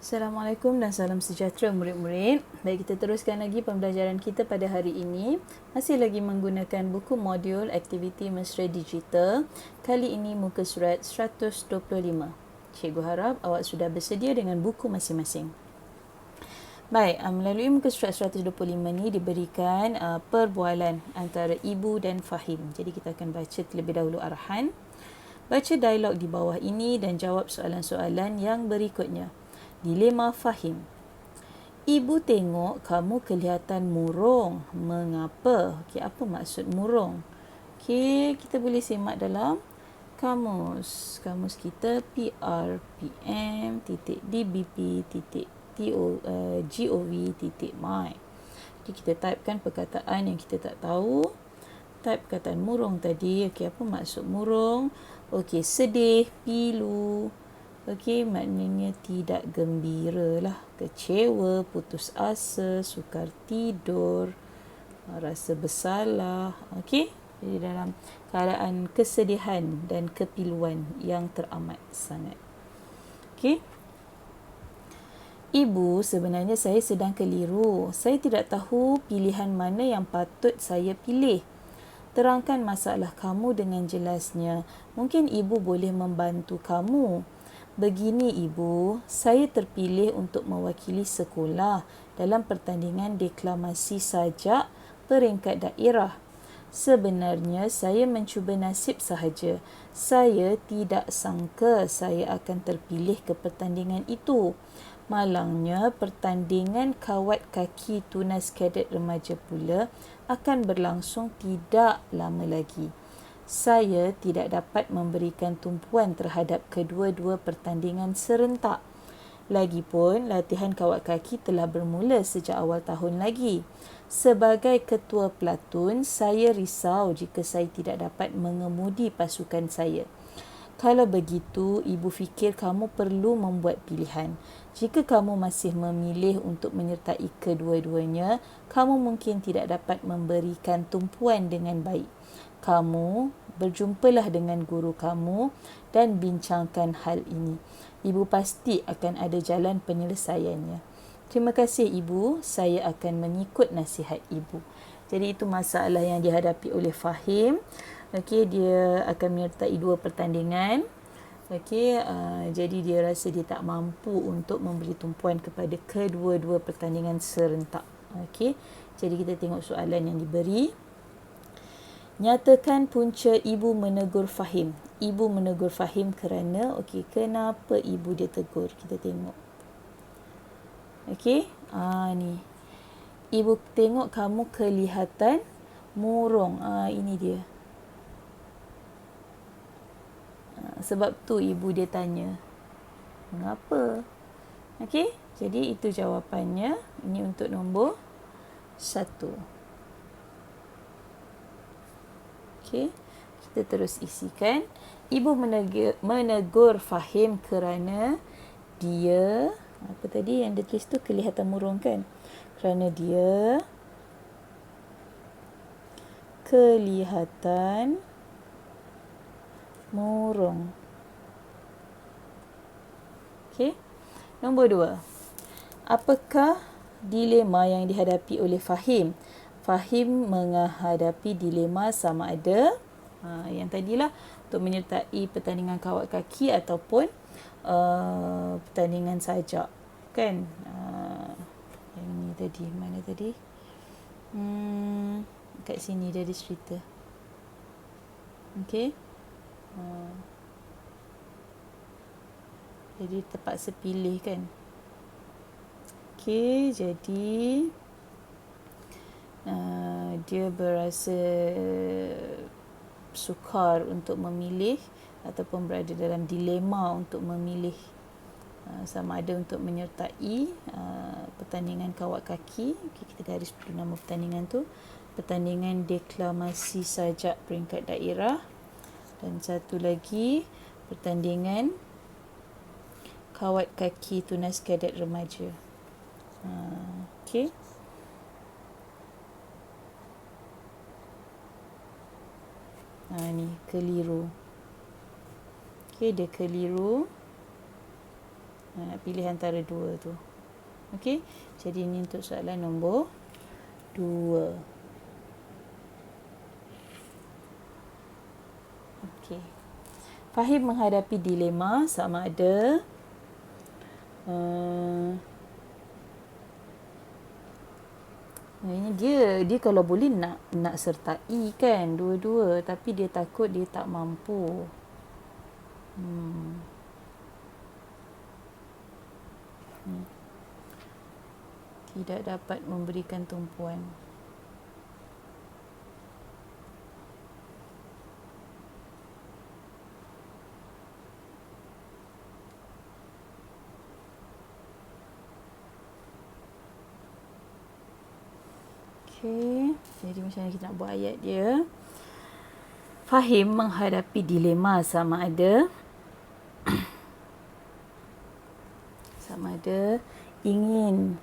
Assalamualaikum dan salam sejahtera murid-murid. Baik, kita teruskan lagi pembelajaran kita pada hari ini. Masih lagi menggunakan buku modul aktiviti mesra digital. Kali ini muka surat 125. Cikgu harap awak sudah bersedia dengan buku masing-masing. Baik, melalui muka surat 125 ni diberikan perbualan antara Ibu dan Fahim. Jadi kita akan baca terlebih dahulu arahan. Baca dialog di bawah ini dan jawab soalan-soalan yang berikutnya. Dilema Fahim. Ibu tengok kamu kelihatan murung. Mengapa? Okey, apa maksud murung? Okey, kita boleh semak dalam kamus. Kamus kita prpm.dbp.gov.my. Jadi kita typekan perkataan yang kita tak tahu. Type perkataan murung tadi. Okey, apa maksud murung? Okey, sedih, pilu. Okey, maknanya tidak gembira lah, kecewa, putus asa, sukar tidur, rasa bersalah. Okey, jadi dalam keadaan kesedihan dan kepiluan yang teramat sangat. Okey. Ibu, sebenarnya saya sedang keliru. Saya tidak tahu pilihan mana yang patut saya pilih. Terangkan masalah kamu dengan jelasnya. Mungkin ibu boleh membantu kamu. Begini Ibu, saya terpilih untuk mewakili sekolah dalam pertandingan deklamasi sajak peringkat daerah. Sebenarnya saya mencuba nasib sahaja. Saya tidak sangka saya akan terpilih ke pertandingan itu. Malangnya pertandingan kawat kaki tunas kadet remaja pula akan berlangsung tidak lama lagi. Saya tidak dapat memberikan tumpuan terhadap kedua-dua pertandingan serentak. Lagipun, latihan kawat kaki telah bermula sejak awal tahun lagi. Sebagai ketua pelatun, saya risau jika saya tidak dapat mengemudi pasukan saya. Kalau begitu, ibu fikir kamu perlu membuat pilihan. Jika kamu masih memilih untuk menyertai kedua-duanya, kamu mungkin tidak dapat memberikan tumpuan dengan baik. Kamu berjumpalah dengan guru kamu dan bincangkan hal ini. Ibu pasti akan ada jalan penyelesaiannya. Terima kasih Ibu, saya akan mengikut nasihat Ibu. Jadi itu masalah yang dihadapi oleh Fahim. Okey, dia akan menyertai dua pertandingan. Okey, jadi dia rasa dia tak mampu untuk memberi tumpuan kepada kedua-dua pertandingan serentak. Okey, jadi kita tengok soalan yang diberi. Nyatakan punca ibu menegur Fahim. Ibu menegur Fahim kerana, okey, kenapa ibu dia tegur? Kita tengok. Okey, ni. Ibu tengok kamu kelihatan murung. Ini dia. Sebab tu ibu dia tanya, mengapa? Okey, jadi itu jawapannya. Ini untuk nombor 1. Okey, kita terus isikan. Ibu menegur Fahim kerana dia, apa tadi yang dia tulis tu, kelihatan murung kan? Kerana dia kelihatan murung. Okey. Nombor 2. Apakah dilema yang dihadapi oleh Fahim? Fahim menghadapi dilema sama ada yang tadilah untuk menyertai pertandingan kawat kaki ataupun pertandingan sajak kan. Yang ni tadi, mana tadi? Kat sini dia ada cerita. Okey. Jadi terpaksa pilih kan. Okey, jadi dia berasa sukar untuk memilih ataupun berada dalam dilema untuk memilih sama ada untuk menyertai pertandingan kawat kaki. Okay, kita garis dulu nama pertandingan tu, pertandingan deklamasi sajak peringkat daerah, dan satu lagi pertandingan kawat kaki tunas kadet remaja. Okey. Ni keliru. Okey, dia keliru. Pilih antara dua tu. Okey, jadi ini untuk soalan nombor 2. Okey. Fahim menghadapi dilema sama ada ini dia kalau boleh nak sertai kan dua-dua, tapi dia takut dia tak mampu. Tidak dapat memberikan tumpuan. Okey, jadi macam mana kita nak buat ayat dia? Fahim menghadapi dilema sama ada ingin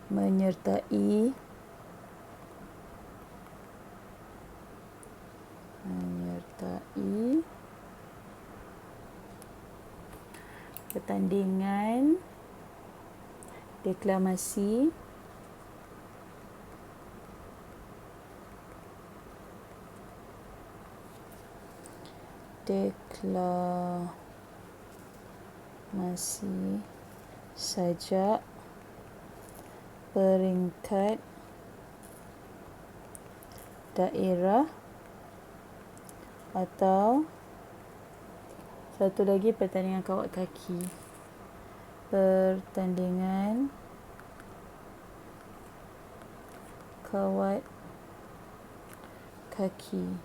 menyertai pertandingan deklamasi sajak peringkat daerah atau satu lagi pertandingan kawat kaki. Pertandingan kawat kaki.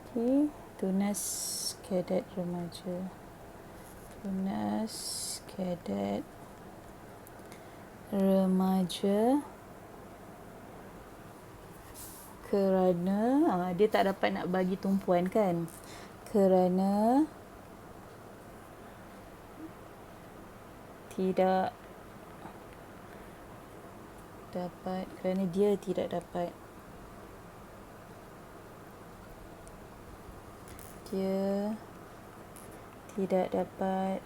Okey, Tunas Kadet Remaja. Tunas Kadet Remaja kerana dia tak dapat nak bagi tumpuan kan, kerana dia tidak dapat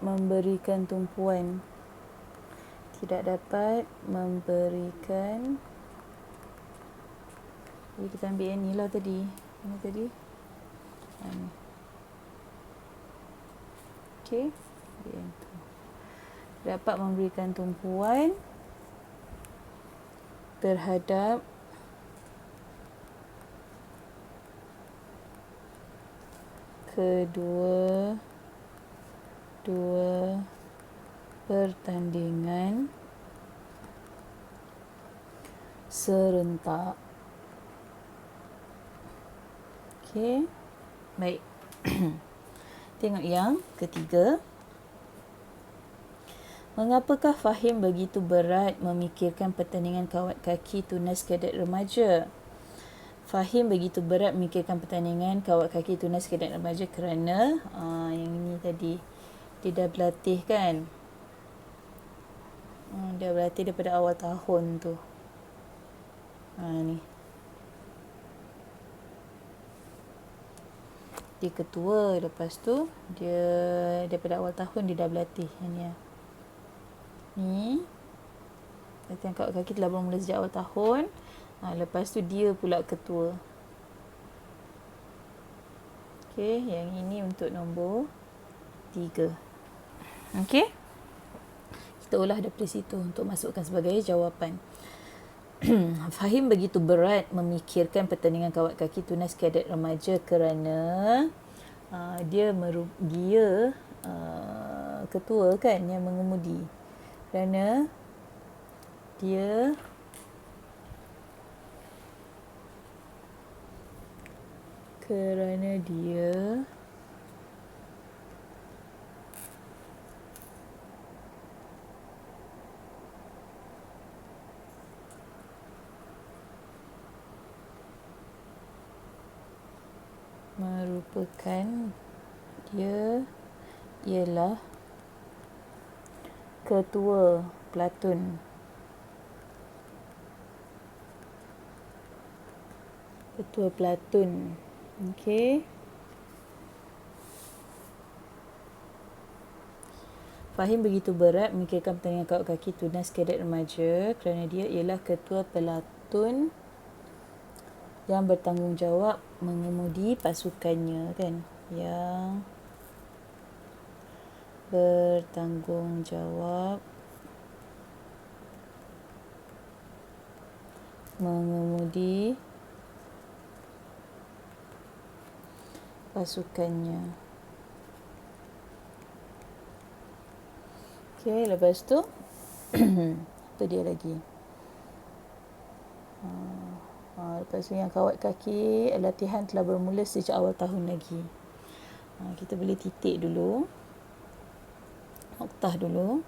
memberikan tumpuan. Tidak dapat memberikan. Jadi kita ambil yang ni lah tadi. Mana tadi? Ni. Okey. Ambil yang tu. Dapat memberikan tumpuan terhadap kedua pertandingan serentak. Okey. Baik. Tengok yang ketiga. Mengapakah Fahim begitu berat memikirkan pertandingan kawat kaki Tunas Kadet Remaja? Fahim begitu berat memikirkan pertandingan kawat kaki Tunas Kadet Remaja kerana yang ini tadi dia dah berlatih kan. Dia berlatih daripada awal tahun tu. Ni. Dia ketua, lepas tu dia daripada awal tahun dia dah berlatih. Ni. Latihan kawat kaki telah bermula sejak awal tahun. Lepas tu dia pula ketua. Okey, yang ini untuk nombor 3. Okey. Kita ulah daripada situ untuk masukkan sebagai jawapan. Fahim begitu berat memikirkan pertandingan kawat kaki Tunas Kadet Remaja kerana dia ketua kan yang mengemudi. Kerana dia ialah ketua Pelatun. Ketua pelatun. Okey. Fahim begitu berat memikirkan pertandingan kawat kaki tunas kadet remaja kerana dia ialah ketua pelatun yang bertanggungjawab mengemudi pasukannya, kan? Yang bertanggungjawab mengemudi pasukannya. Okey, lepas tu apa dia lagi? Lepas tu yang kawat kaki, latihan telah bermula sejak awal tahun lagi. Kita boleh titik dulu. Noktah dulu.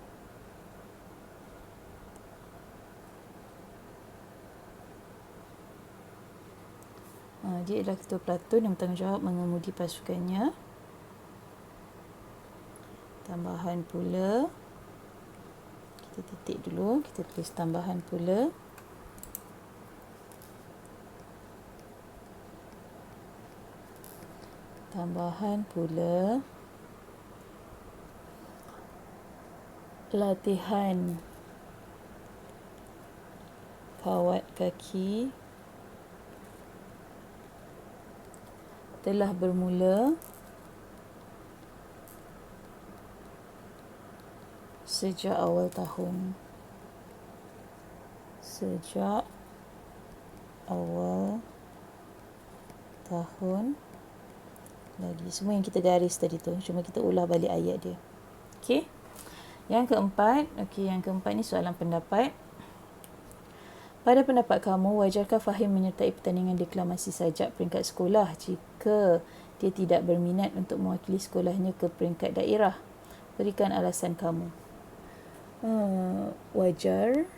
Dia adalah ketua pelatun yang bertanggungjawab mengemudi pasukannya. Tambahan pula. Kita titik dulu. Kita tulis tambahan pula. Tambahan pula. Latihan kawat kaki telah bermula sejak awal tahun. Sejak awal tahun lagi. Semua yang kita garis tadi tu. Cuma kita ulah balik ayat dia. Okey. Yang keempat ni soalan pendapat. Pada pendapat kamu, wajarkah Fahim menyertai pertandingan deklamasi sajak peringkat sekolah jika dia tidak berminat untuk mewakili sekolahnya ke peringkat daerah? Berikan alasan kamu. Wajar,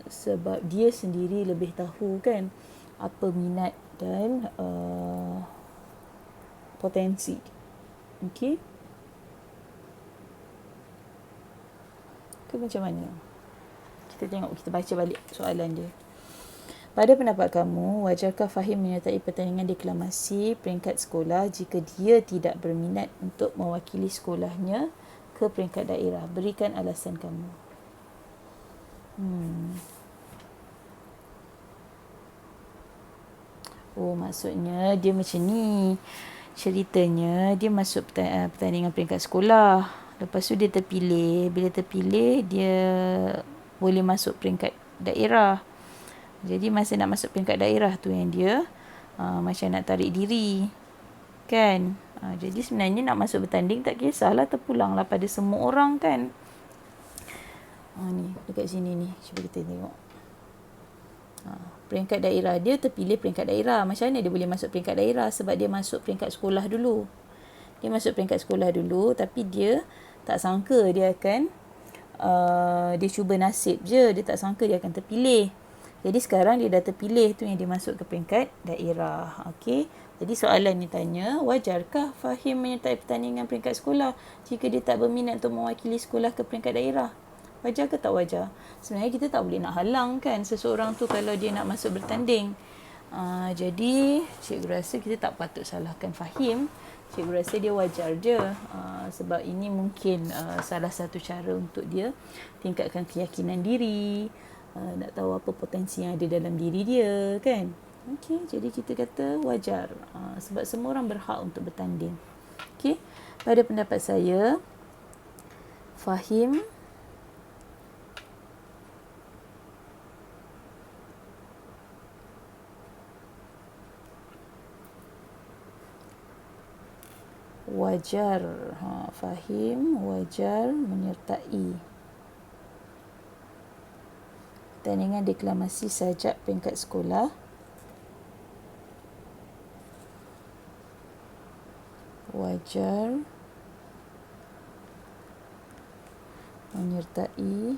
sebab dia sendiri lebih tahu, kan, apa minat dan potensi. Okey. Ke macam mana? Kita tengok, kita baca balik soalan dia. Pada pendapat kamu, wajarkah Fahim menyertai pertandingan deklamasi peringkat sekolah jika dia tidak berminat untuk mewakili sekolahnya ke peringkat daerah? Berikan alasan kamu. Maksudnya dia macam ni. Ceritanya dia masuk pertandingan peringkat sekolah. Lepas tu dia terpilih. Bila terpilih, dia boleh masuk peringkat daerah. Jadi masa nak masuk peringkat daerah tu yang dia macam nak tarik diri, kan? Jadi sebenarnya nak masuk bertanding tak kisahlah, terpulanglah pada semua orang, kan? Ni dekat sini ni, cuba kita tengok. Peringkat daerah, dia terpilih peringkat daerah. Macam mana dia boleh masuk peringkat daerah? Sebab dia masuk peringkat sekolah dulu. Dia masuk peringkat sekolah dulu, tapi dia tak sangka dia akan dia cuba nasib je. Dia tak sangka dia akan terpilih. Jadi sekarang dia dah terpilih, tu yang dia masuk ke peringkat daerah. Okey. Jadi soalan ni tanya, wajarkah Fahim menyertai pertandingan peringkat sekolah jika dia tak berminat untuk mewakili sekolah ke peringkat daerah? Wajar ke tak wajar? Sebenarnya kita tak boleh nak halang, kan, seseorang tu kalau dia nak masuk bertanding. Jadi cikgu rasa kita tak patut salahkan Fahim. Cikgu rasa dia wajar je, sebab ini mungkin salah satu cara untuk dia tingkatkan keyakinan diri, nak tahu apa potensi yang ada dalam diri dia, kan. Okey, jadi kita kata wajar, sebab semua orang berhak untuk bertanding. Okey, pada pendapat saya, Fahim wajar, Fahim wajar menyertai pertandingan deklamasi sajak peringkat sekolah. Wajar menyertai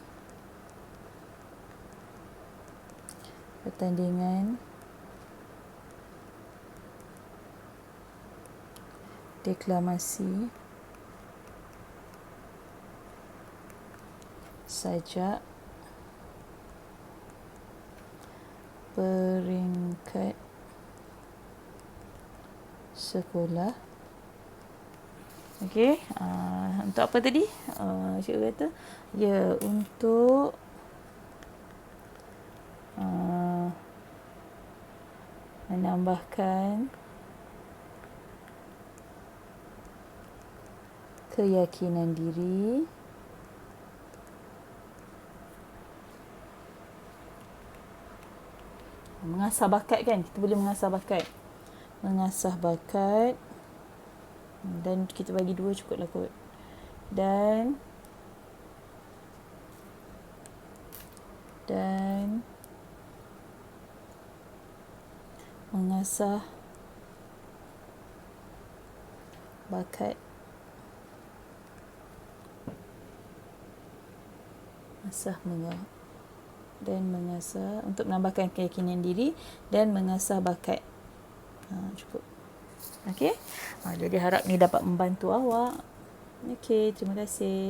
pertandingan deklamasi sajak peringkat sekolah. Okey, untuk apa tadi? Cikgu kata, ya, untuk menambahkan keyakinan diri mengasah bakat kan, kita boleh mengasah bakat dan kita bagi 2 cukup lah kot, dan mengasah bakat untuk menambahkan keyakinan diri dan mengasah bakat. Cukup. Okey. Jadi harap ni dapat membantu awak. Okey, terima kasih.